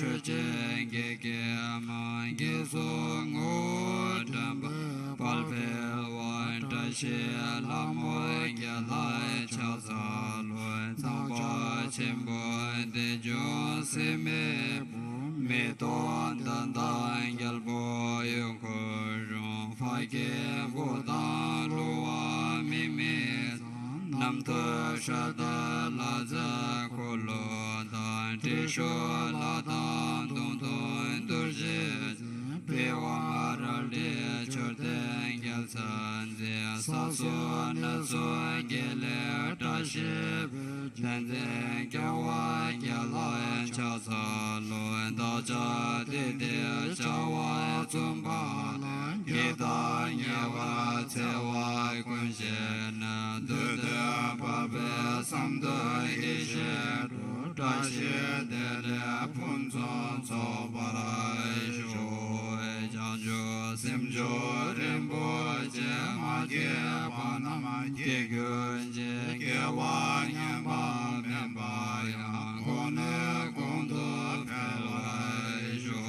Chuchen Gege Amon Gizu Ngu Damba Palpe Wan Tashi Lamoy Gyalai Chaza Luen Tsangpa Chimbo Dejo Sime Me Ton Dan Gyalbo Yunko Rung Fake Vudan Lua Mimi Nam Tu Shada Laza Kolo Dan Tisho Ladan Dung Dung Durji Pewa Marali Chorten Gyalsan Zia Sasu Nasu Gele Tashi Tenzen Gyawa Gyalayan Chaza Luen Daja Dede Chawa Zumba Gita Nyewa Tsewa Kunshena Dude Pabe Samdo Ishe Tashi Dede Punzon Sobarai Shu Janju Simju Rimbo Jema Ge Panama Ge Gunje Gewa Nyamba Memba Yang Kone Kondo Pelai Shu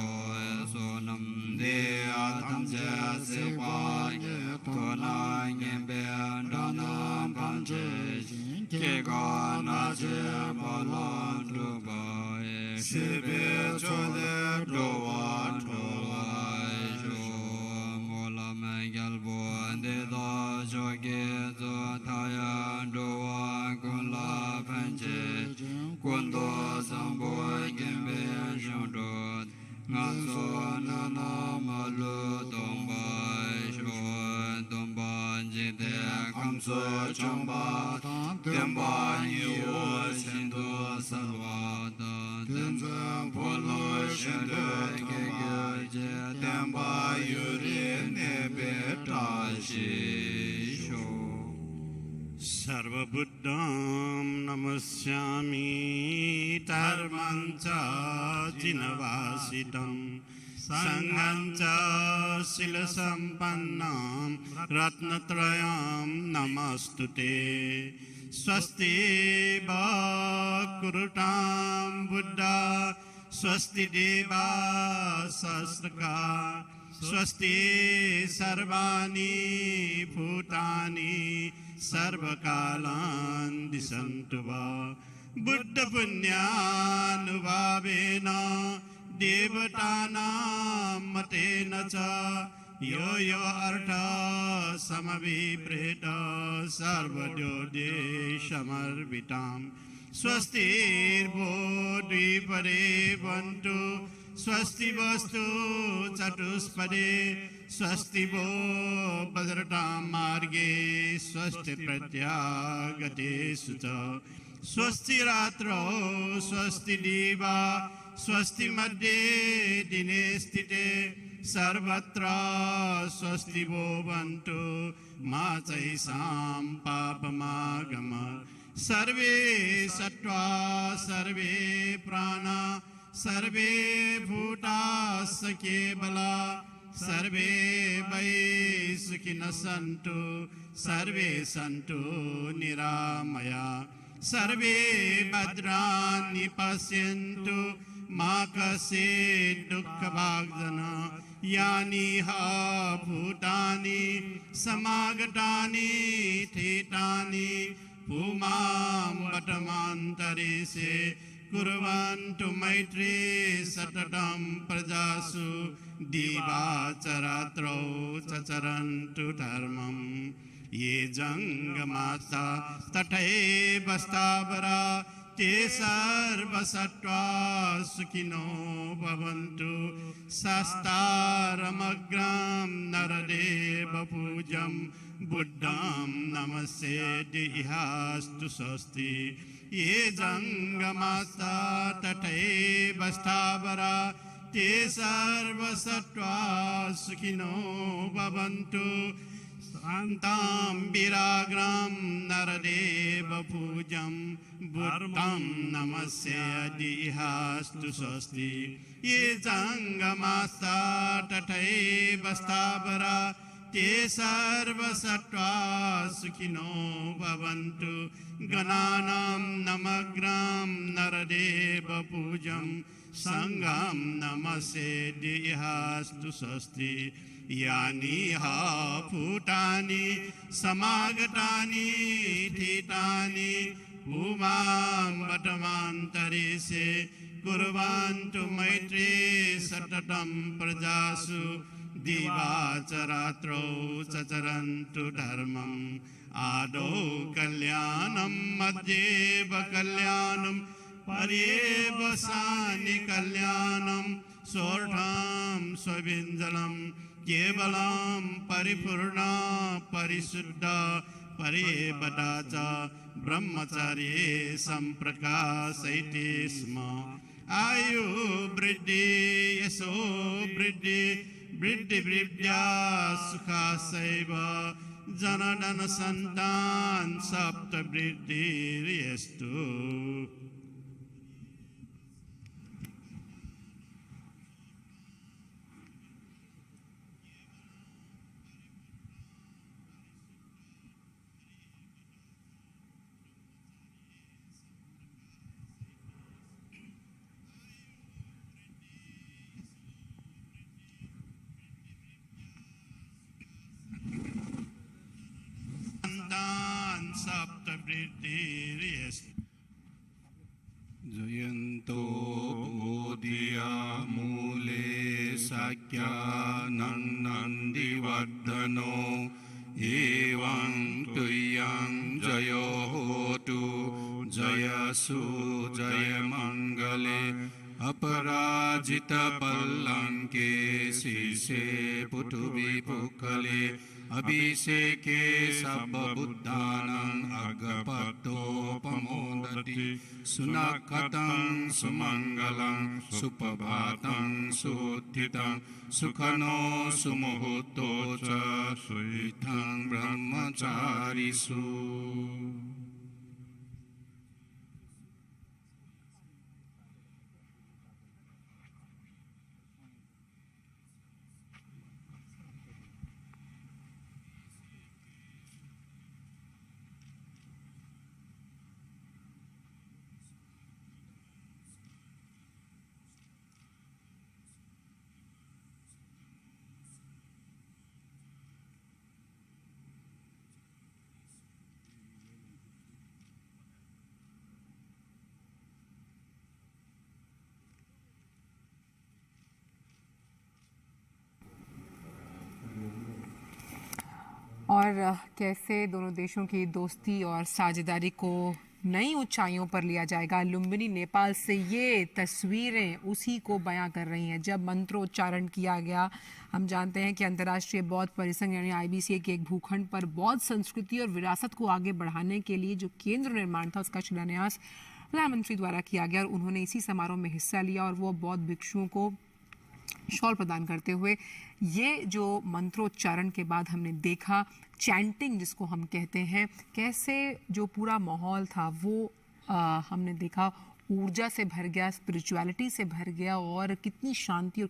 Sonam De Atamje Sepa Tona Nyembe Danam Panche Kega Naje Balan Dubai Sibe Chole Doa Toa Shu Mola Mengalbo Deda Joge Taya Doa Kunla Panche Kundo Sambo Gembe Shondot Nganso Nana Malu Domba Shu Domba Jide Kamso Chamba Demba Yu Shindu Salvada Denza Polo Shindu Gege Demba Yuri Nebe Tashi Shu Sarva Buddham Namasyami Dharmancha Jinavasitam Sanghancha Silasampannam Ratnatrayam Namastute Swasti Bhakurutam Buddha Swasti Deva Sasraka Swasti Sarvani Bhutani Sarvakalan Disantuva Buddha Punyanubhavena Devatana Matena Cha Yo Yo Artha Samavipreta Sarvadode Shamarvitam Swastir Bodhipare Vantu Swasti Vastu Chatuspade Swasti Bo Bhadratam Marge Swasti Pratyagate Sutta Swasti Ratro Swasti Diva Swasti Madhye Dinestite Sarvatra Swasti Bhovantu Macai Sam Papamagama Sarve Sattva Sarve Prana Sarve Bhuta Sakye Bala Sarve Vai Sukhina Santu Sarve Santu Niramaya Sarve Bhadrani Pasyantu Makase Dukkha Bhagdana Yani Ha Bhutani Samagatani Thetani Pumam Bhattamantare Se Kurvantu Maitri Satatam Prajasu Diva Charatro Chacharantu Dharmam Ye Jangamata Tathai Bastabara Te Sarva Sattva Sukhino Bhavantu Sastaramagram Naradeva Pujam Buddham Namaste Dihastu Swasti Ye Jangamata Tathai Bastabara Te Sarva Sattva Sukhino Bhavantu Antam Viragram Naradeva Pujam Buddham Namasya Dihastu Swasti Ye Jangamasa Tathai Bastabara ते सर्वसत्त्वा सुखिनो भवन्तु गणानां नमग्रां नरदेव पूजं संघं नमस्येद्यस्तु स्वस्ति यानि हा भूतानि समागतानि स्थितानि भूमां वर्तमान्तरिक्षे कुर्वन्तु मैत्री सततं प्रजासु दिवाचरात्रौ चरन्तु धर्मम् आदौ कल्याणं मध्येव कल्याणं पर्यवसाने कल्याणं सोऽर्थं स्वविञ्जलं केवलं परिपूर्णा परिशुद्धा पर्यवदा च ब्रह्मचर्ये सम्प्रकाशयति स्म आयु वृद्धि यशो वृद्धि वृद्धिवृद्ध्या सुखासैव जनधन सन्तान सप्तवृद्धिर्यस्तु जयन्तो बोधिया मूले साख्यानन्दिवर्धनो एवं तुयं जयो होतु जयसु जयमङ्गले अपराजितपल्लङ्के शीर्षे पुटुविपुकले अभिषेके सर्वबुद्धानां अगपतोपमोदति सुनकतं सुमङ्गलं सुप्रभातं सुउत्थितं सुखनो सुमुहूर्तो च सुइथं ब्रह्मचारिषु और कैसे दोनों देशों की दोस्ती और साझेदारी को नई ऊंचाइयों पर लिया जाएगा। लुम्बिनी नेपाल से ये तस्वीरें उसी को बयां कर रही हैं। जब मंत्रोच्चारण किया गया, हम जानते हैं कि अंतर्राष्ट्रीय बौद्ध परिसंघ यानी IBCA के एक भूखंड पर बौद्ध संस्कृति और विरासत को आगे बढ़ाने के लिए जो केंद्र निर्माण था उसका शिलान्यास प्रधानमंत्री द्वारा किया गया और उन्होंने इसी समारोह में हिस्सा लिया और वो बौद्ध भिक्षुओं को शॉल प्रदान करते हुए ये जो मंत्रोच्चारण के बाद हमने देखा चैंटिंग जिसको हम कहते हैं, कैसे जो पूरा माहौल था वो हमने देखा ऊर्जा से भर गया, स्पिरिचुअलिटी से भर गया और कितनी शांति और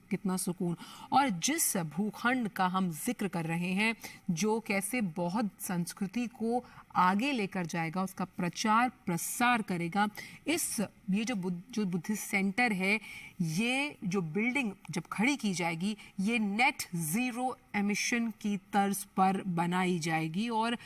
कितना सुकून। और जिस भूखंड का हम जिक्र कर रहे हैं जो कैसे बौद्ध संस्कृति को आगे लेकर जाएगा, उसका प्रचार प्रसार करेगा, ये जो बुद्धिस्ट सेंटर है, ये जो बिल्डिंग जब खड़ी की जाएगी ये नेट ज़ीरो एमिशन की तर्ज पर बनाई जाएगी और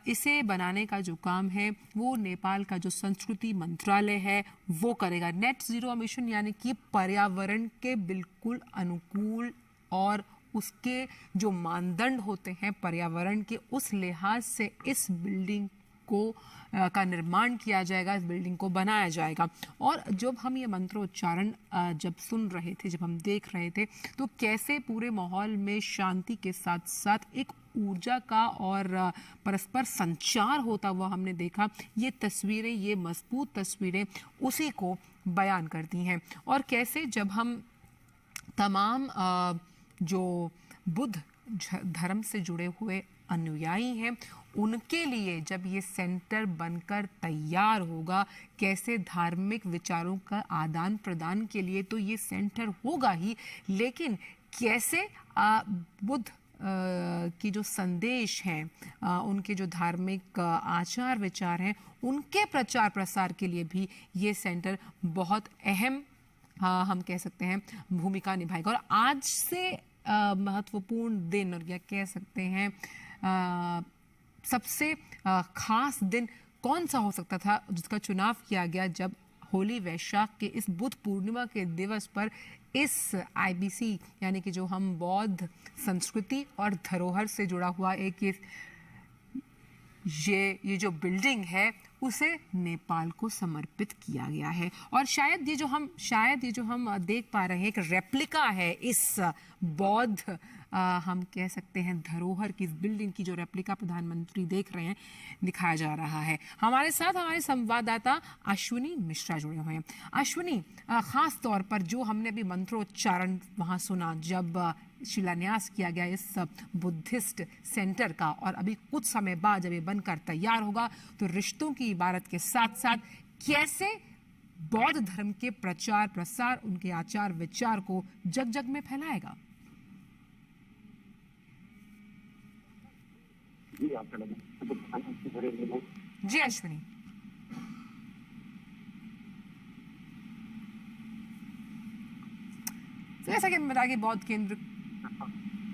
इसे बनाने का जो काम है वो नेपाल का जो संस्कृति मंत्रालय है वो करेगा। नेट ज़ीरो एमिशन यानी कि पर्यावरण के बिल्कुल अनुकूल और उसके जो मानदंड होते हैं पर्यावरण के, उस लिहाज से इस बिल्डिंग को का निर्माण किया जाएगा, इस बिल्डिंग को बनाया जाएगा। और जब हम ये मंत्रोच्चारण जब सुन रहे थे, जब हम देख रहे थे, तो कैसे पूरे माहौल में शांति के साथ साथ एक ऊर्जा का और परस्पर संचार होता हुआ हमने देखा। ये तस्वीरें, ये मजबूत तस्वीरें उसी को बयान करती हैं। और कैसे जब हम तमाम जो बुद्ध धर्म से जुड़े हुए अनुयायी हैं उनके लिए जब ये सेंटर बनकर तैयार होगा, कैसे धार्मिक विचारों का आदान प्रदान के लिए तो ये सेंटर होगा ही, लेकिन कैसे बुद्ध की जो संदेश हैं, उनके जो धार्मिक आचार विचार हैं, उनके प्रचार प्रसार के लिए भी ये सेंटर बहुत अहम हम कह सकते हैं भूमिका निभाएगा। और आज से महत्वपूर्ण दिन, और या कह सकते हैं सबसे खास दिन कौन सा हो सकता था जिसका चुनाव किया गया, जब होली वैशाख के इस बुद्ध पूर्णिमा के दिवस पर इस IBC यानी कि जो हम बौद्ध संस्कृति और धरोहर से जुड़ा हुआ एक ये जो बिल्डिंग है उसे नेपाल को समर्पित किया गया है। और शायद ये जो हम देख पा रहे हैं एक रेप्लिका है इस बौद्ध हम कह सकते हैं धरोहर की, इस बिल्डिंग की जो रेप्लिका प्रधानमंत्री देख रहे हैं, दिखाया जा रहा है। हमारे साथ हमारे संवाददाता अश्विनी मिश्रा जुड़े हुए हैं। अश्विनी, खास तौर पर जो हमने अभी मंत्रोच्चारण वहां सुना जब शिलान्यास किया गया इस बुद्धिस्ट सेंटर का, और अभी कुछ समय बाद जब ये बनकर तैयार होगा तो रिश्तों की इबारत के साथ साथ कैसे बौद्ध धर्म के प्रचार प्रसार, उनके आचार विचार को जग जग में फैलाएगा। जी अश्विनी। जैसा कि बता के बौद्ध केंद्र,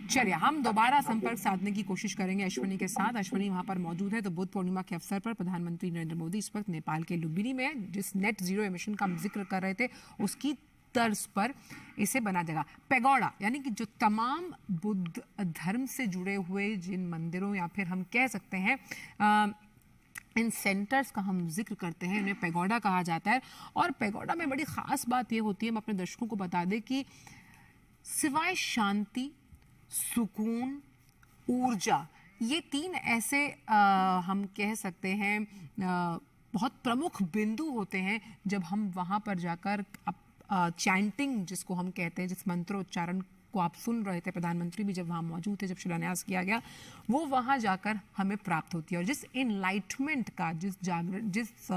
चलिए हम दोबारा संपर्क साधने की कोशिश करेंगे अश्विनी के साथ। अश्विनी वहां पर मौजूद है। तो बुद्ध पूर्णिमा के अवसर पर प्रधानमंत्री नरेंद्र मोदी इस वक्त नेपाल के लुम्बिनी में जिस नेट जीरो एमिशन का हम जिक्र कर रहे थे उसकी तर्ज पर इसे बना देगा पैगोडा, यानी कि जो तमाम बुद्ध धर्म से जुड़े हुए जिन मंदिरों या फिर हम कह सकते हैं इन सेंटर्स का हम जिक्र करते हैं, उन्हें पैगोडा कहा जाता है। और पैगोडा में बड़ी ख़ास बात ये होती है, हम अपने दर्शकों को बता दें कि सिवाय शांति, सुकून, ऊर्जा, ये तीन ऐसे हम कह सकते हैं बहुत प्रमुख बिंदु होते हैं जब हम वहाँ पर जाकर चैंटिंग जिसको हम कहते हैं, जिस मंत्रोच्चारण को आप सुन रहे थे, प्रधानमंत्री भी जब वहाँ मौजूद थे जब शिलान्यास किया गया, वो वहाँ जाकर हमें प्राप्त होती है। और जिस इनलाइटमेंट का, जिस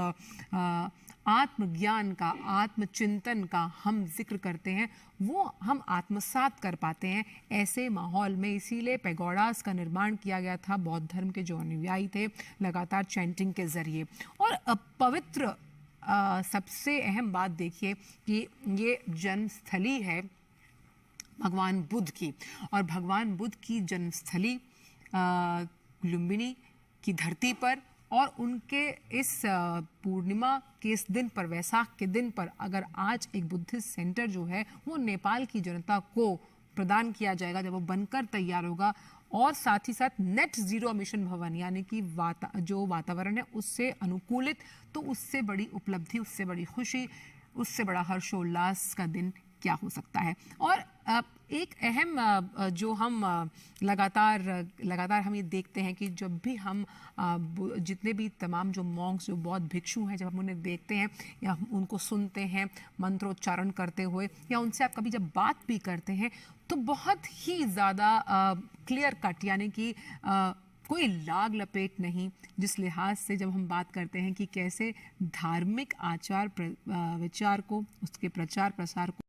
आत्मज्ञान का, आत्मचिंतन का हम जिक्र करते हैं, वो हम आत्मसात कर पाते हैं ऐसे माहौल में। इसीलिए पैगोडास का निर्माण किया गया था बौद्ध धर्म के जो अनुयायी थे, लगातार चैंटिंग के जरिए। और पवित्र सबसे अहम बात देखिए कि ये जन्मस्थली है भगवान बुद्ध की, और भगवान बुद्ध की जन्मस्थली लुम्बिनी की धरती पर, और उनके इस पूर्णिमा के इस दिन पर, वैशाख के दिन पर, अगर आज एक बुद्धिस्ट सेंटर जो है वो नेपाल की जनता को प्रदान किया जाएगा जब वो बनकर तैयार होगा, और साथ ही साथ नेट जीरो मिशन भवन यानी कि जो वातावरण है उससे अनुकूलित, तो उससे बड़ी उपलब्धि, उससे बड़ी खुशी, उससे बड़ा हर्षोल्लास का दिन क्या हो सकता है। और एक अहम जो हम लगातार हम ये देखते हैं कि जब भी हम जितने भी तमाम जो मॉन्क्स, जो बौद्ध भिक्षु हैं, जब हम उन्हें देखते हैं या उनको सुनते हैं मंत्रोच्चारण करते हुए, या उनसे आप कभी जब बात भी करते हैं, तो बहुत ही ज़्यादा क्लियर कट, यानी कि कोई लाग लपेट नहीं, जिस लिहाज से जब हम बात करते हैं कि कैसे धार्मिक आचार विचार को, उसके प्रचार प्रसार को